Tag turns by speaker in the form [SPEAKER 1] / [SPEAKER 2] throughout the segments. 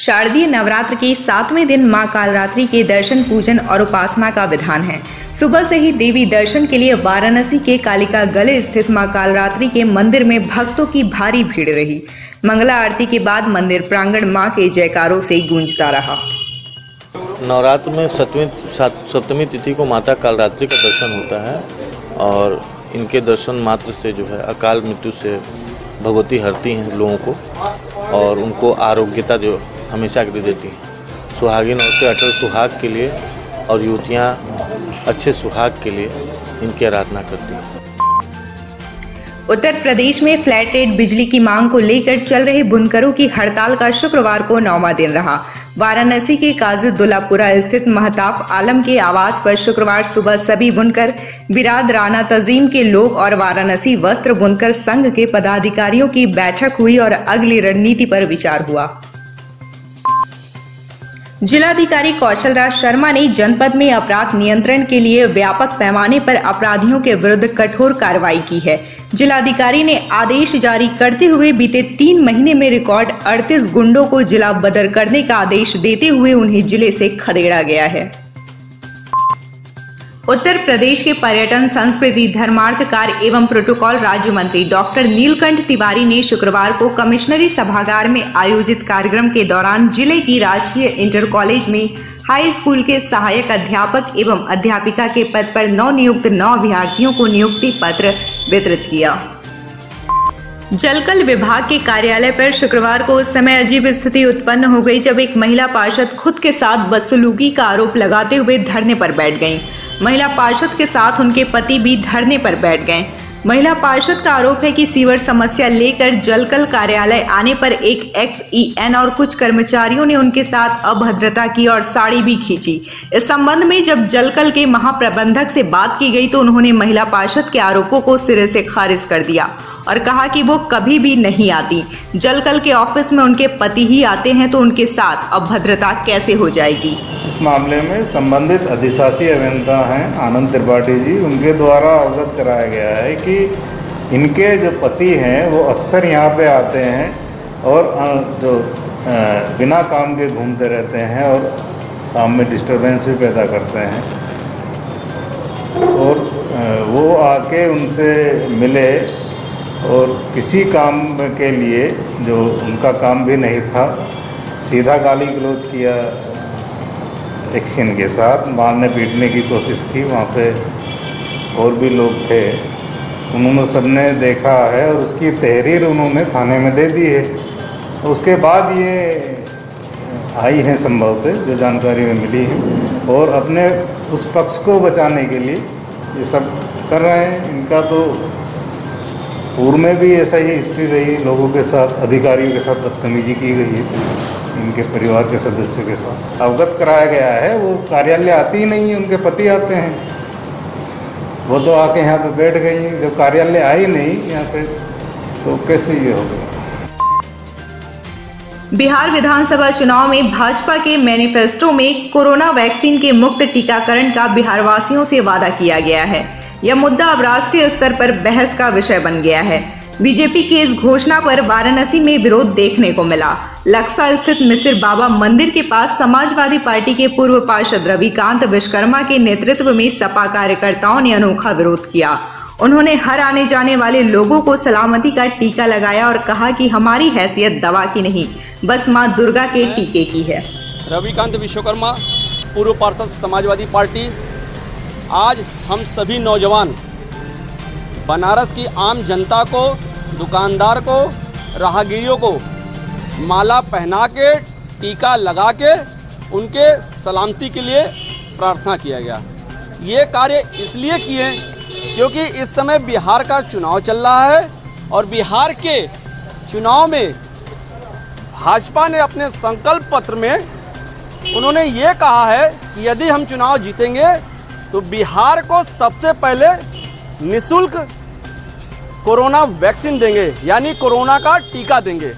[SPEAKER 1] शारदीय नवरात्र के 7वें दिन मां कालरात्रि के दर्शन, पूजन और उपासना का विधान है। सुबह से ही देवी दर्शन के लिए वाराणसी के कालिका गले स्थित मां कालरात्रि के मंदिर में भक्तों की भारी भीड़ रही। मंगला आरती के बाद मंदिर प्रांगण मां के जयकारों से गूंजता रहा।
[SPEAKER 2] नवरात्र में सप्तमी तिथि को माता कालरात्रि का दर्शन होता है और इनके दर्शन मात्र से जो है अकाल मृत्यु से भगवती हरती हैं लोगों को और उनको आरोग्यता जो हमेशा के लिए देती हैं। सुहागिन औरतें अटल सुहाग के लिए और युवतियाँ अच्छे सुहाग के लिए इनकी आराधना करती हैं।
[SPEAKER 1] उत्तर प्रदेश में फ्लैट रेट बिजली की मांग को लेकर चल रहे बुनकरों की हड़ताल का शुक्रवार को 9वां दिन रहा। वाराणसी के काजी दुल्लापुरा स्थित महताब आलम के आवास पर शुक्रवार सुबह सभी बुनकर, बिरादराना तंजीम के लोग और वाराणसी वस्त्र बुनकर संघ के पदाधिकारियों की बैठक हुई और अगली रणनीति पर विचार हुआ। जिलाधिकारी कौशल राज शर्मा ने जनपद में अपराध नियंत्रण के लिए व्यापक पैमाने पर अपराधियों के विरुद्ध कठोर कार्रवाई की है। जिलाधिकारी ने आदेश जारी करते हुए बीते 3 महीने में रिकॉर्ड 38 गुंडों को जिला बदर करने का आदेश देते हुए उन्हें जिले से खदेड़ा गया है। उत्तर प्रदेश के पर्यटन, संस्कृति, धर्मार्थ कार्य एवं प्रोटोकॉल राज्य मंत्री डॉक्टर नीलकंठ तिवारी ने शुक्रवार को कमिश्नरी सभागार में आयोजित कार्यक्रम के दौरान जिले की राजकीय इंटर कॉलेज में हाई स्कूल के सहायक अध्यापक एवं अध्यापिका के पद पर नवनियुक्त 9 अभ्यर्थियों को नियुक्ति पत्र वितरित किया। जलकल विभाग के कार्यालय पर शुक्रवार को उस समय अजीब स्थिति उत्पन्न हो गई जब एक महिला पार्षद खुद के साथ बदसलूकी का आरोप लगाते हुए धरने पर बैठ गईं। महिला पार्षद के साथ उनके पति भी धरने पर बैठ गए। महिला पार्षद का आरोप है कि सीवर समस्या लेकर जलकल कार्यालय आने पर एक XEN और कुछ कर्मचारियों ने उनके साथ अभद्रता की और साड़ी भी खींची। इस संबंध में जब जलकल के महाप्रबंधक से बात की गई तो उन्होंने महिला पार्षद के आरोपों को सिरे से खारिज कर दिया और कहा कि वो कभी भी नहीं आती। जलकल के ऑफिस में उनके पति ही आते हैं तो उनके साथ अभद्रता कैसे हो जाएगी।
[SPEAKER 3] इस मामले में संबंधित अधिशासी अभियंता हैं आनंद त्रिपाठी जी, उनके द्वारा अवगत कराया गया है कि इनके जो पति हैं वो अक्सर यहाँ पे आते हैं और जो बिना काम के घूमते रहते हैं और काम में डिस्टरबेंस भी पैदा करते हैं और वो आके उनसे मिले और किसी काम के लिए जो उनका काम भी नहीं था सीधा गाली गलौज किया एक्शन के साथ, मारने पीटने की कोशिश की। वहाँ पे और भी लोग थे, उन्होंने सबने देखा है और उसकी तहरीर उन्होंने थाने में दे दी है। उसके बाद ये आई हैं संभवतः जो जानकारी में मिली है और अपने उस पक्ष को बचाने के लिए ये सब कर रहे हैं। इनका तो पूर्व में भी ऐसा ही हिस्ट्री रही, लोगों के साथ, अधिकारियों के साथ बदतमीजी की गई है, इनके परिवार के सदस्यों के साथ अवगत कराया गया है। वो कार्यालय आती ही नहीं है, उनके पति आते हैं। वो तो आके यहाँ पे बैठ गई हैं, जब कार्यालय आई नहीं यहाँ पे तो कैसे ये हो गया।
[SPEAKER 1] बिहार विधानसभा चुनाव में भाजपा के मैनिफेस्टो में कोरोना वैक्सीन के मुफ्त टीकाकरण का बिहारवासियों से वादा किया गया है। यह मुद्दा अब राष्ट्रीय स्तर पर बहस का विषय बन गया है। बीजेपी की इस घोषणा पर वाराणसी में विरोध देखने को मिला। लक्सा स्थित मिसिर बाबा मंदिर के पास समाजवादी पार्टी के पूर्व पार्षद रविकांत विश्वकर्मा के नेतृत्व में सपा कार्यकर्ताओं ने अनोखा विरोध किया। उन्होंने हर आने जाने वाले लोगों को सलामती का टीका लगाया और कहा कि हमारी हैसियत दवा की नहीं, बस मां दुर्गा के टीके की है।
[SPEAKER 4] रविकांत विश्वकर्मा, पूर्व पार्षद समाजवादी पार्टी। आज हम सभी नौजवान बनारस की आम जनता को, दुकानदार को, राहगीरों को माला पहना के, टीका लगा के उनके सलामती के लिए प्रार्थना किया गया। ये कार्य इसलिए किए क्योंकि इस समय बिहार का चुनाव चल रहा है और बिहार के चुनाव में भाजपा ने अपने संकल्प पत्र में उन्होंने ये कहा है कि यदि हम चुनाव जीतेंगे तो बिहार को सबसे पहले निःशुल्क कोरोना वैक्सीन देंगे, यानी कोरोना का टीका देंगे।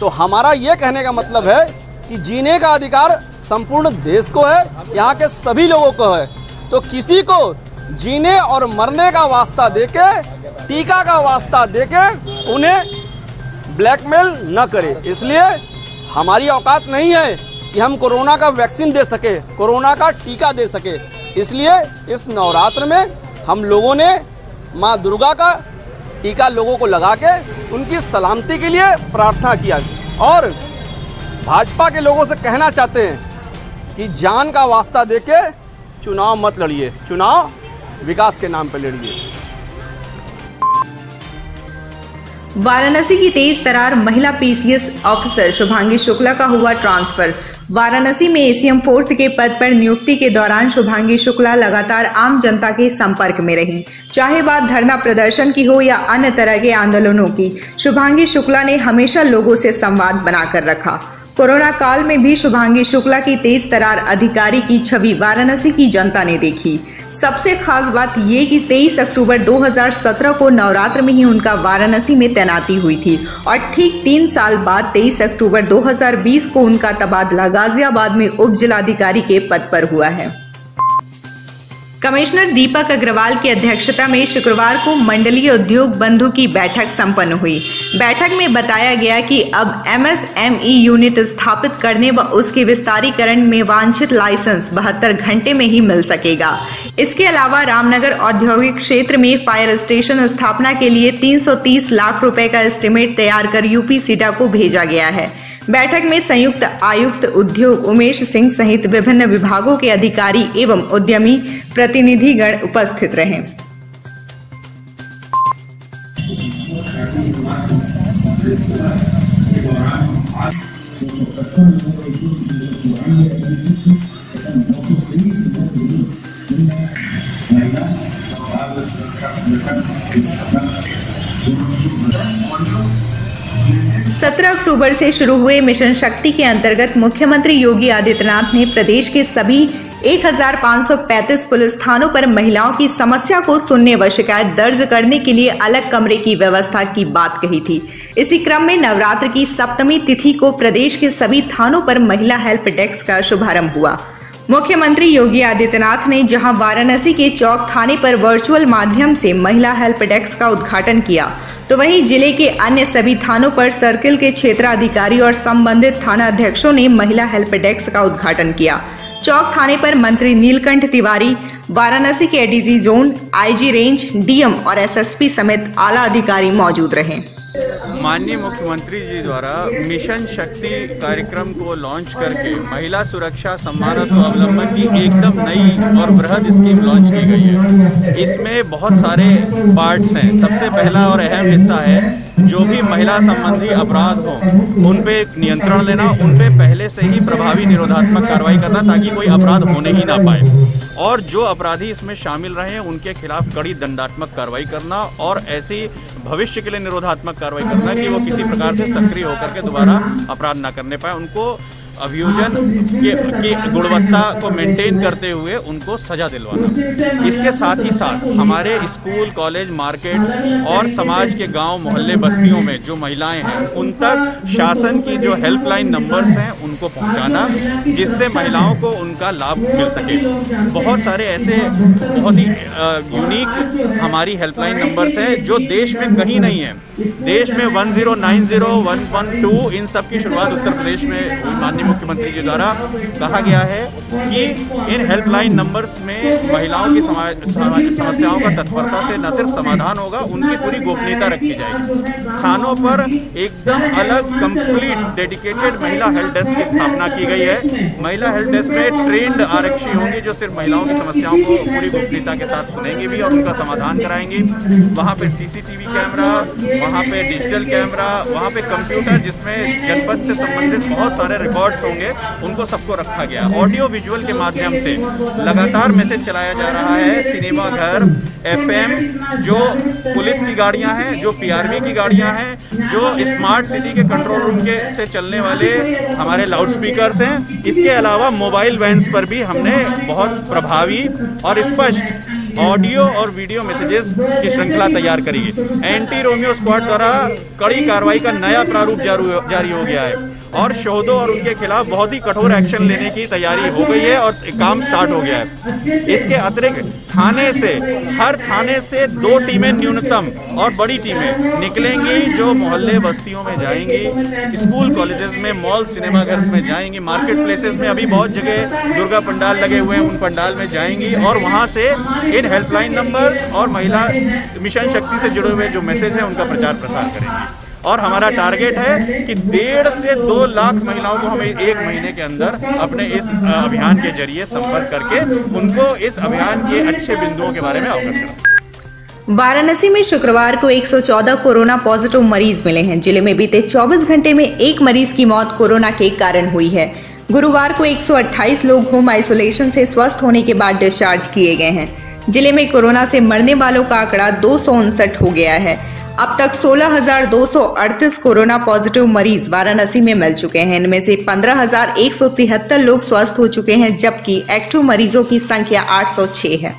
[SPEAKER 4] तो हमारा ये कहने का मतलब है कि जीने का अधिकार संपूर्ण देश को है, यहाँ के सभी लोगों को है। तो किसी को जीने और मरने का वास्ता देके, टीका का वास्ता देके उन्हें ब्लैकमेल न करे। इसलिए हमारी औकात नहीं है कि हम कोरोना का वैक्सीन दे सके, कोरोना का टीका दे सके। इसलिए इस नवरात्र में हम लोगों ने माँ दुर्गा का टीका लोगों को लगा के उनकी सलामती के लिए प्रार्थना किया। और भाजपा के लोगों से कहना चाहते हैं कि जान का वास्ता देके चुनाव मत लड़िए, चुनाव विकास के नाम पर लड़िए।
[SPEAKER 1] वाराणसी की तेज तर्रार महिला पीसीएस ऑफिसर शुभांगी शुक्ला का हुआ ट्रांसफर। वाराणसी में एसीएम 4th के पद पर नियुक्ति के दौरान शुभांगी शुक्ला लगातार आम जनता के संपर्क में रही, चाहे बात धरना प्रदर्शन की हो या अन्य तरह के आंदोलनों की। शुभांगी शुक्ला ने हमेशा लोगों से संवाद बनाकर रखा। कोरोना काल में भी शुभांगी शुक्ला की तेज तर्रार अधिकारी की छवि वाराणसी की जनता ने देखी। सबसे खास बात ये कि 23 अक्टूबर 2017 को नवरात्र में ही उनका वाराणसी में तैनाती हुई थी और ठीक 3 साल बाद 23 अक्टूबर 2020 को उनका तबादला गाजियाबाद में उप जिलाधिकारी के पद पर हुआ है। कमिश्नर दीपक अग्रवाल की अध्यक्षता में शुक्रवार को मंडलीय उद्योग बंधु की बैठक संपन्न हुई। बैठक में बताया गया कि अब MSME यूनिट स्थापित करने व उसके विस्तारीकरण में वांछित लाइसेंस 72 घंटे में ही मिल सकेगा। इसके अलावा रामनगर औद्योगिक क्षेत्र में फायर स्टेशन स्थापना के लिए 330 लाख रुपए का एस्टीमेट तैयार कर यूपी-सीडा को भेजा गया है। बैठक में संयुक्त आयुक्त उद्योग उमेश सिंह सहित विभिन्न विभागों के अधिकारी एवं उद्यमी प्रतिनिधिगण उपस्थित रहे। सत्रह अक्टूबर से शुरू हुए मिशन शक्ति के अंतर्गत मुख्यमंत्री योगी आदित्यनाथ ने प्रदेश के सभी 1535 पुलिस थानों पर महिलाओं की समस्या को सुनने व शिकायत दर्ज करने के लिए अलग कमरे की व्यवस्था की बात कही थी। इसी क्रम में नवरात्र की सप्तमी तिथि को प्रदेश के सभी थानों पर महिला हेल्प डेस्क का शुभारंभ हुआ। मुख्यमंत्री योगी आदित्यनाथ ने जहां वाराणसी के चौक थाने पर वर्चुअल माध्यम से महिला हेल्प डेस्क का उद्घाटन किया, तो वहीं जिले के अन्य सभी थानों पर सर्किल के क्षेत्राधिकारी और संबंधित थाना अध्यक्षों ने महिला हेल्प डेस्क का उद्घाटन किया। चौक थाने पर मंत्री नीलकंठ तिवारी, वाराणसी के ADG zone, IG range, DM और एसएसपी समेत आला अधिकारी मौजूद रहे।
[SPEAKER 5] माननीय मुख्यमंत्री जी द्वारा मिशन शक्ति कार्यक्रम को लॉन्च करके महिला सुरक्षा, सम्मान और स्वावलंबन की एकदम नई और बृहद स्कीम लॉन्च की गई है। इसमें बहुत सारे पार्ट्स हैं। सबसे पहला और अहम हिस्सा है जो भी महिला संबंधी अपराध हो उन पे नियंत्रण लेना, उन पे पहले से ही प्रभावी निरोधात्मक कार्रवाई करना ताकि कोई अपराध होने ही ना पाए, और जो अपराधी इसमें शामिल रहे हैं उनके खिलाफ कड़ी दंडात्मक कार्रवाई करना और ऐसी भविष्य के लिए निरोधात्मक कार्रवाई करना कि वो किसी प्रकार से सक्रिय होकर के दोबारा अपराध ना करने पाए। उनको अभियोजन की गुणवत्ता को मेंटेन करते हुए उनको सजा दिलवाना। इसके साथ ही साथ हमारे स्कूल, कॉलेज, मार्केट और समाज के गांव, मोहल्ले, बस्तियों में जो महिलाएं हैं उन तक शासन की जो हेल्पलाइन नंबर्स हैं उनको पहुंचाना, जिससे महिलाओं को उनका लाभ मिल सके। बहुत सारे ऐसे बहुत ही यूनिक हमारी हेल्पलाइन नंबर्स हैं जो देश में कहीं नहीं है। देश में 1090, 112 इन सब की शुरुआत उत्तर प्रदेश में माननीय मुख्यमंत्री जी द्वारा कहा गया है कि इन हेल्पलाइन नंबर्स में महिलाओं की समस्याओं का तत्परता से न सिर्फ समाधान होगा, उनकी पूरी गोपनीयता रखी जाएगी। थानों पर एकदम अलग कंप्लीट डेडिकेटेड महिला हेल्प डेस्क की स्थापना की गई है। महिला हेल्प डेस्क में ट्रेंड आरक्षी होंगी जो सिर्फ महिलाओं की समस्याओं को पूरी गोपनीयता के साथ सुनेंगी भी और उनका समाधान कराएंगी। वहाँ पे सीसीटीवी कैमरा, वहाँ पे डिजिटल कैमरा, वहाँ पे कंप्यूटर जिसमें जनपद से संबंधित बहुत सारे रिकॉर्ड्स होंगे, उनको सबको रखा गया। ऑडियो विजुअल के माध्यम से लगातार मैसेज चलाया जा रहा है। सिनेमा घर, FM, जो पुलिस की गाड़ियां हैं, जो PRV की गाड़ियां हैं, जो स्मार्ट सिटी के कंट्रोल रूम के से चलने वाले हमारे लाउड स्पीकर्स हैं, इसके अलावा मोबाइल वैन्स पर भी हमने बहुत प्रभावी और स्पष्ट ऑडियो और वीडियो मैसेजेस की श्रृंखला तैयार करी है। एंटी रोमियो स्क्वाड द्वारा कड़ी कार्रवाई का नया प्रारूप जारी हो गया है और शोधों और उनके खिलाफ बहुत ही कठोर एक्शन लेने की तैयारी हो गई है और काम स्टार्ट हो गया है। इसके अतिरिक्त थाने से, हर थाने से 2 टीमें न्यूनतम और बड़ी टीमें निकलेंगी, जो मोहल्ले बस्तियों में जाएंगी, स्कूल कॉलेजेस में, मॉल सिनेमाघर में जाएंगी, मार्केट प्लेसेस में अभी बहुत जगह दुर्गा पंडाल लगे हुए हैं, उन पंडाल में जाएंगी और वहां से इन हेल्पलाइन नंबर्स और महिला मिशन शक्ति से जुड़े हुए जो मैसेज है उनका प्रचार प्रसार करेंगे। और हमारा टारगेट है कि 1.5 से 2 लाख महिलाओं को हम 1 महीने के अंदर अपने इस अभियान के जरिए संपर्क करके उनको इस अभियान के अच्छे बिंदुओं के बारे में अवगत करें।
[SPEAKER 1] वाराणसी में शुक्रवार को 114 कोरोना पॉजिटिव मरीज मिले हैं। जिले में बीते 24 घंटे में 1 मरीज की मौत कोरोना के कारण हुई है। गुरुवार को 128 लोग होम आइसोलेशन से स्वस्थ होने के बाद डिस्चार्ज किए गए हैं। जिले में कोरोना से मरने वालों का आंकड़ा 259 हो गया है। अब तक 16,238 कोरोना पॉजिटिव मरीज वाराणसी में मिल चुके हैं। इनमें से 15,173 लोग स्वस्थ हो चुके हैं, जबकि एक्टिव मरीजों की संख्या 806 है।